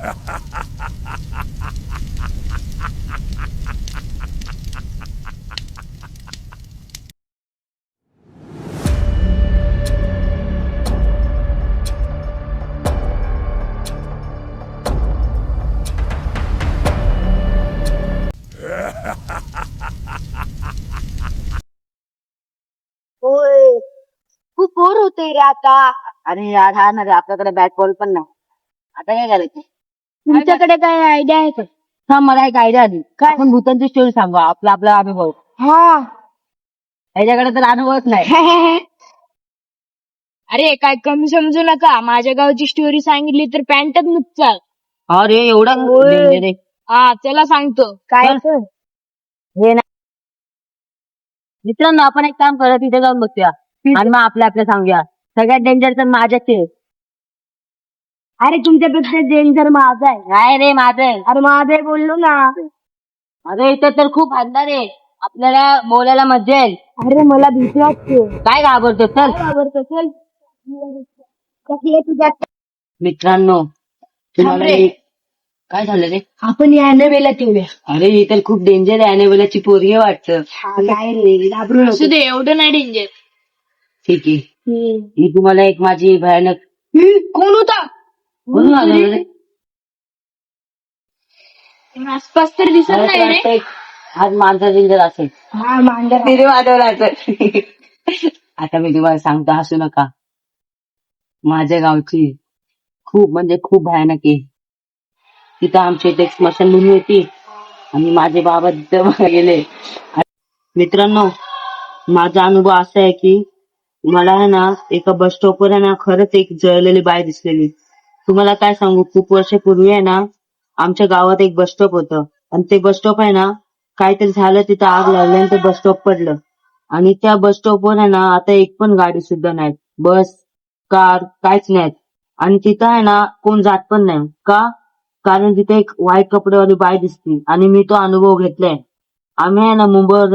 होय, खूप बोर होते रे आता. अरे यार हा ना रे, आपल्याकडे बॅट बॉल पण नाही. आता काय करायचं? तुमच्याकडे काय आयडिया आहे का? हा, मला एक आयडिया आली. काय? आपण भूतांची स्टोरी सांगू, आपला आपला अनुभव. हा, ह्याच्याकडे तर अनुभवच नाही. अरे काय कमी समजू नका, माझ्या गावची स्टोरी सांगितली तर पॅन्टच नुकचाल. अरे एवढा danger आहे. हा चला सांगतो. काय हे ना मित्रांनो, आपण एक काम करूया, तिथे जाऊन बसूया आणि मग आपल्या सांगूया. सगळ्यात डेंजर तर माझ्याच आहे. अरे तुमच्यापेक्षा डेंजर माझा आहे. नाही रे माझं आहे. अरे माझं आहे बोललो ना. अरे इथं तर खूप अंधार आहे, आपल्याला बोलायला मजा येईल. अरे मला भीती वाटते. काय घाबरतो? चल. मित्रांनो, तुम्हाला काय झालं रे? आपण ॲनेबेला ठेवूया. अरे ही तर खूप डेंजर आहे, ॲनेबेलाची पोरगी वाटतं. काय रे, घाबरू असू दे, एवढं नाही डेंजर. ठीक आहे. ही तुम्हाला एक माझी भयानक. कोण होता? म्हणून आलो रे. आसपास तर दिसत नाही रे. आज मांजर डेंजर असेल. हा मांजर. तिथे वाजवला असेल. आता मी तुम्हाला सांगतो, हसू नका. माझ्या गावची खूप म्हणजे खूप भयानक आहे. तिथं आमच्या इथे एक स्मशानभूमी होती आणि माझे बाबा तिथं गेले. मित्रांनो, माझा अनुभव असा आहे की मला आहे ना एका बस स्टॉपवर आहे ना खरंच एक जळलेली बाई दिसलेली. तुम्हाला काय सांगू, खूप वर्षापूर्वी आहे ना आमच्या गावात एक बस स्टॉप होतं आणि ते बस स्टॉप आहे ना काहीतरी झालं, तिथं आग लागली आणि ते बस स्टॉप पडलं. आणि त्या बस स्टॉपवर आहे ना आता एक पण गाडी सुद्धा नाही, बस कार काहीच नाहीत. आणि तिथं आहे ना कोण जात पण नाही. का? कारण तिथे एक व्हाईट कपडेवाली बाई दिसती आणि मी तो अनुभव घेतलाय. आम्ही आहे ना मुंबईवर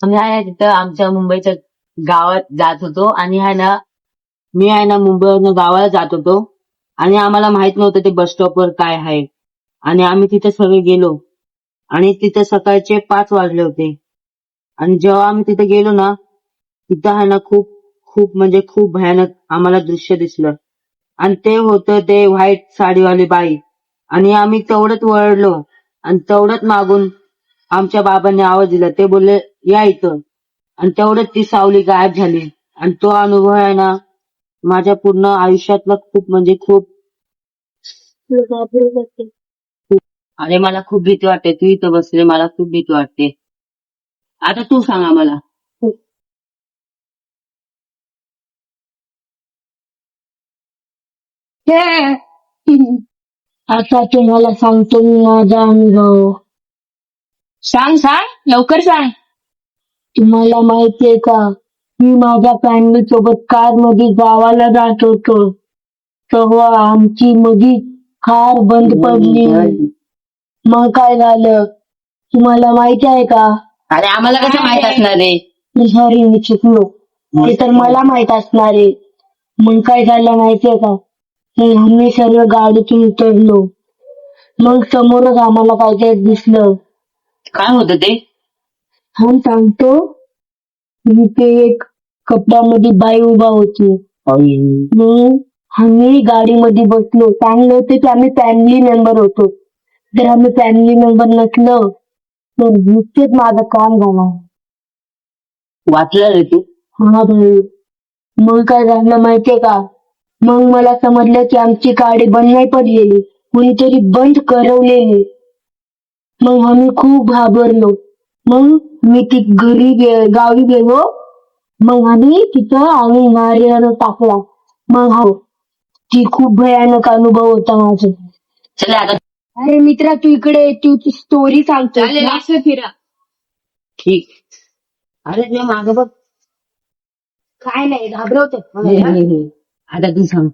आम्ही आहे तिथं आमच्या मुंबईच्या गावात जात होतो आणि मी आहे ना मुंबईवरनं गावाला जात होतो आणि आम्हाला माहित नव्हतं ते बस स्टॉपवर काय आहे. आणि आम्ही तिथे सगळे गेलो आणि तिथे सकाळचे 5 वाजले होते. आणि जेव्हा आम्ही तिथे गेलो ना, तिथं आहे ना खूप खूप म्हणजे खूप भयानक आम्हाला दृश्य दिसलं. आणि ते होतं ते व्हाईट साडीवाली बाई. आणि आम्ही तेवढंच वळलो आणि तेवढंच मागून आमच्या बाबांनी आवाज दिला. ते बोलले या इथं. आणि तेवढंच ती सावली गायब झाली. आणि तो अनुभव आहे ना माझ्या पूर्ण आयुष्यातला खूप म्हणजे खूप. अरे मला खूप भीती वाटते. तू इथं बसले, मला खूप भीती वाटते. आता तू सांगा मला. आता तुम्हाला सांगतो मी माझा अनुभव. सांग लवकर सांग. तुम्हाला माहितीये का, मी माझ्या फॅमिली सोबत कार मध्ये गावाला जात होतो, तेव्हा आमची मधी कार बंद पडली. मग काय झालं तुम्हाला माहिती आहे का? अरे आम्हाला कसं माहित असणार आहे? सॉरी, मी चुकलो. ते तर मला माहित असणार आहे. मग काय झालं माहितीये का, आम्ही सर्व गाडीतून उतरलो. मग समोरच आम्हाला काहीतरी दिसलं. काय होतं ते? हा सांगतो. इथे एक कपड्यामध्ये बाई उभा होती. मग आम्ही गाडीमध्ये बसलो. चांगलं होतं की आम्ही फॅमिली मेंबर होतो. जर आम्ही फॅमिली मेंबर नसलो तर निश्चित माझं काम झालं. वाचलं रे तू? हा भाई. मग काय झालं माहितीये का, मग मला समजलं की आमची गाडी बंद नाही पडलेली, कोणीतरी बंद करवलेली. मग आम्ही खूप घाबरलो. मग मी गावी गेलो. मग आम्ही नारळ टाकला. मग ती खूप भयानक अनुभव होता माझा. चला आता. अरे मित्रा, तू इकडे, तू स्टोरी सांगतो. असं फिरा. ठीक. अरे तुझ्या मागं बघ. काय नाही, घाबरवते. आता तू सांग.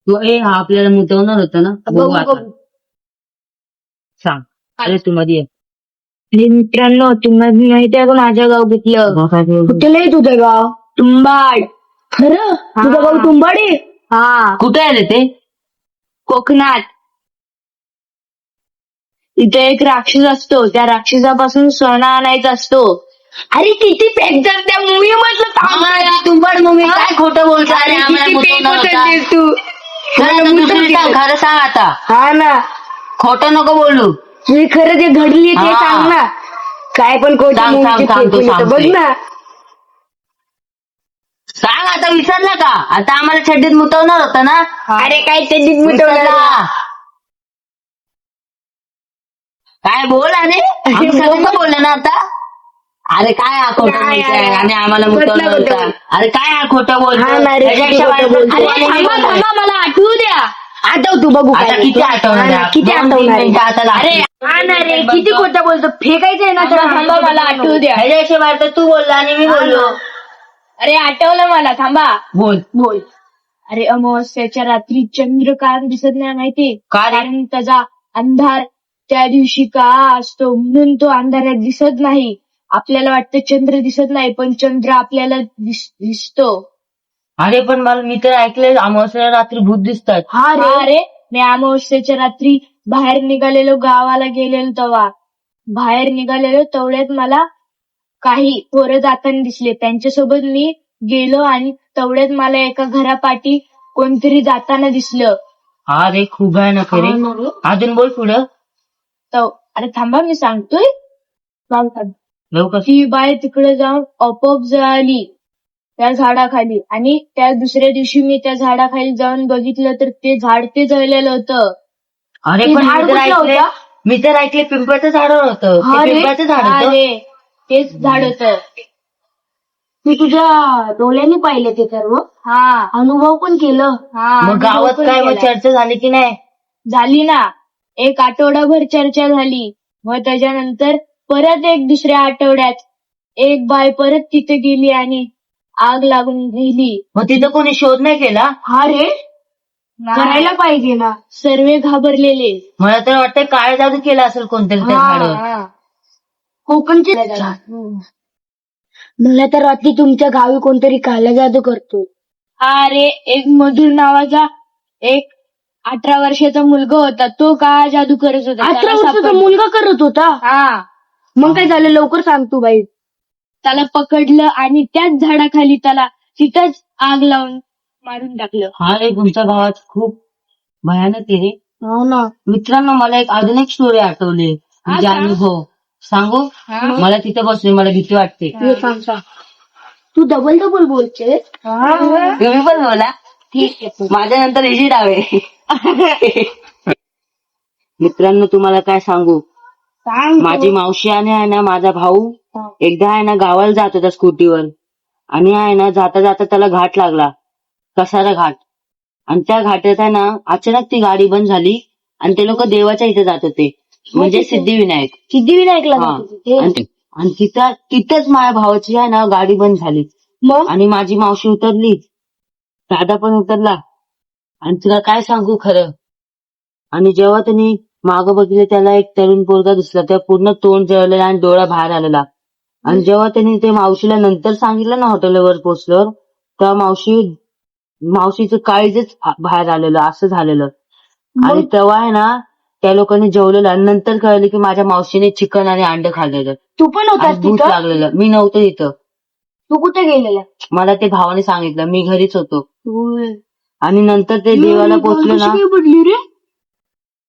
हा आपल्याला मुतवणार होता ना, बघू आता. सांग. अरे तू मध्ये ये. मित्रांनो, तुम्हाला माहिती आहे का माझ्या गाव कुठलं? कुठलं आहे तुझं गाव? तुंबाड. खरं? तुझं गाव तुंबाड आहे? हा. कुठे आहे रे ते? कोकणात इथे एक राक्षस असतो. त्या राक्षसापासून सोना आणायचा असतो. अरे किती फेक जर त्या मूवी मधलं तुंबड मूवी काय खोटं बोलतो अरे आणि आम्हाला किती मुतवून fake होतं होता. ते तू. चल मला आता मुतवून दुसरी सांग, दिलं. खरं सांग आता. हा ना, खोटं नको बोलू. तुझी खरं जे घडली ते हा. सांग ना. काय पण सांग, सांग, कोणतं सांग, तू बघ सांगते. ना. सांग आता, विसरला का? आता आम्हाला छड्डीत मुतवणार होता ना. अरे काय त्यांनी विसरला. काय बोल अरे आम्ही सगळं बोललो ना आता. अरे काय हा खोटं काय बोलतोय यार? आणि आम्हाला मुतवणार खोटं होता. बोल. अरे काय हा खोटं बोलतोय? हा ना रे, त्याच्यापेक्षा खोटं वाईट बोलतोय. तू अरे आणि मी थांबा, बोललोय. थांबा, मला आठवू द्या. आठव तू बघू आता काय किती बोलतो. आठवणार हा ना, आहे? किती 2-3 आठवणार मिनिटं आता अरे लागतील. हा ना रे, किती खोटं बोलतो. फेकायचंय ना तर थांबा, मला आठवू द्या. ह्याच्यापेक्षा वाईट तर तू बोलला आणि मी बोललो. अरे आठवलं मला, थांबा. बोल. बोल. अरे अमावस्याच्या रात्री चंद्र का दिसत नाही माहिती? का रे? कारण त्याचा अंधार त्या दिवशी का असतो म्हणून तो अंधारात दिसत नाही. आपल्याला वाटतं चंद्र दिसत नाही, पण चंद्र आपल्याला दिसतो. अरे पण मी तर ऐकलंय अमावस्या रात्री भूत दिसतात. हा रे, मी अमावस्याच्या रात्री बाहेर निघालेलो, गावाला गेलेलो तेव्हा. बाहेर निघालेलो तेवढ्यात मला काही पोरं जाताना दिसले. त्यांच्यासोबत मी गेलो आणि तेवढ्यात मला एका घरापाठी कोणतरी जाताना दिसलं. हा रे, खूप भयानक आहे रे. अजून बोल पुढं. अरे थांबा, मी सांगतोय. लवकर. ती बाई तिकडे जाऊन आपोआप जळाली त्या झाडाखाली. आणि त्या दुसऱ्या दिवशी मी त्या झाडाखाली जाऊन बघितलं तर ते झाड ते जळलेलं होतं. अरे ते पण झाड कुठलं होतं? मी तर ऐकले पिंपळाचं झाड होतं. ते पिंपळाचं झाड होतं. अरे तेच झाड होतं. मी तुझ्या डोळ्यांनी पाहिलं ते सर्व. हा, अनुभव पण केलं. मग गावात काय मग चर्चा झाली की नाही? झाली ना, एक आठवडाभर चर्चा झाली. मग त्याच्यानंतर परत एक दुसऱ्या आठवड्यात एक बाई परत तिथे गेली आणि आग लागून गेली. मग तिथं कोणी शोध नाही केला? हा रे, करायला पाहिजे ना. सर्व घाबरलेले. मला तर वाटतं काळ्या जादू केला असेल कोणतरी त्या झाडावर. कोकणचे मला तर वाटते तुमच्या गावी कोणतरी काळ्या जादू करतो. अरे एक मधुर नावाचा एक 18 वर्षाचा मुलगा होता. तो काळा जादू करत होता. 18 वर्षाचा मुलगा करत होता? हा. मग काय झालं, लवकर सांग तू बाई. त्याला पकडलं आणि त्याच झाडाखाली त्याला तिथंच आग लावून मारून टाकलं. हा रे, तुमच्या गावात खूप भयानक आहे रे. हो ना. मित्रांनो, मला अजून एक स्टोरी आठवली. म्हणजे अनुभव सांगू. मला तिथे बसले, मला भीती वाटते. तू डबल बोलते. तुम्ही पण बोला. ठीक आहे. माझ्या नंतर इजी डावे. मित्रांनो, तुम्हाला काय सांगू. माझी मावशी आणि आहे ना माझा भाऊ एकदा आहे ना गावाला जात होता स्कूटीवर. आणि आहे ना जाता जाता त्याला घाट लागला, कसारा घाट. आणि त्या घाटात आहे ना अचानक ती गाडी बंद झाली आणि ते लोक देवाच्या इथे जात होते, म्हणजे सिद्धिविनायक. सिद्धिविनायकला. आणि तिथंच माझ्या भावाची आहे ना गाडी बंद झाली. आणि माझी मावशी उतरली, दादा पण उतरला. आणि तुला काय सांगू खरं. आणि जेव्हा त्यांनी मागं बघितलं, त्याला एक तरुण पोरगा दिसला. त्या पूर्ण तोंड जळलेला आणि डोळा बाहेर आलेला. आणि जेव्हा त्यांनी ते मावशीला नंतर सांगितलं ना हॉटेलवर पोहोचल्यावर, तेव्हा मावशीचं काळीजच बाहेर आलेलं, असं झालेलं. आणि तेव्हा आहे ना त्या लोकांनी जेवलेलं आणि नंतर कळलं की माझ्या मावशीने चिकन आणि अंड खाल्लेलं. तू पण होतास भूत तिथं? लागलेलं. मी नव्हतं तिथं. तू कुठे गेलेला? मला ते भावाने सांगितलं, मी घरीच होतो. आणि नंतर ते देवाला पोहोचलो ना. पडली रे.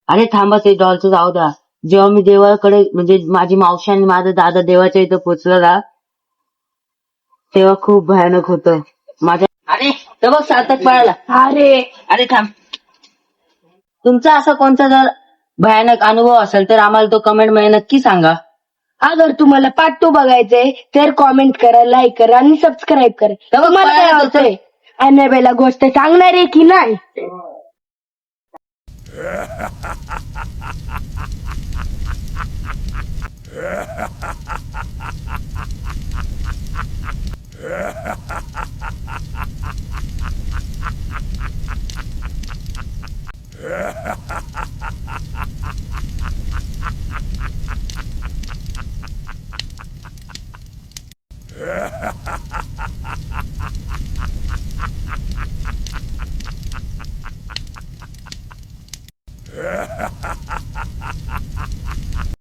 अरे थांबा, ते डॉलचं जाऊ द्या. जेव्हा मी देवाकडे म्हणजे माझी मावशी आणि माझा दादा देवाच्या इथं पोहोचलो ना, तेव्हा खूप भयानक होतं. अरे तर बघ सार्थक पळाला. अरे थांब. तुमचा असा कोणता जर भयानक अनुभव असेल तर आम्हाला तो कमेंट मध्ये नक्की सांगा. अगर तुम्हाला पार्ट 2 बघायचंय तर कॉमेंट करा, लाईक करा आणि सबस्क्राईब करा. तुम्हाला काय वाटतंय, अन्नाबाईला गोष्ट सांगणार आहे की नाही?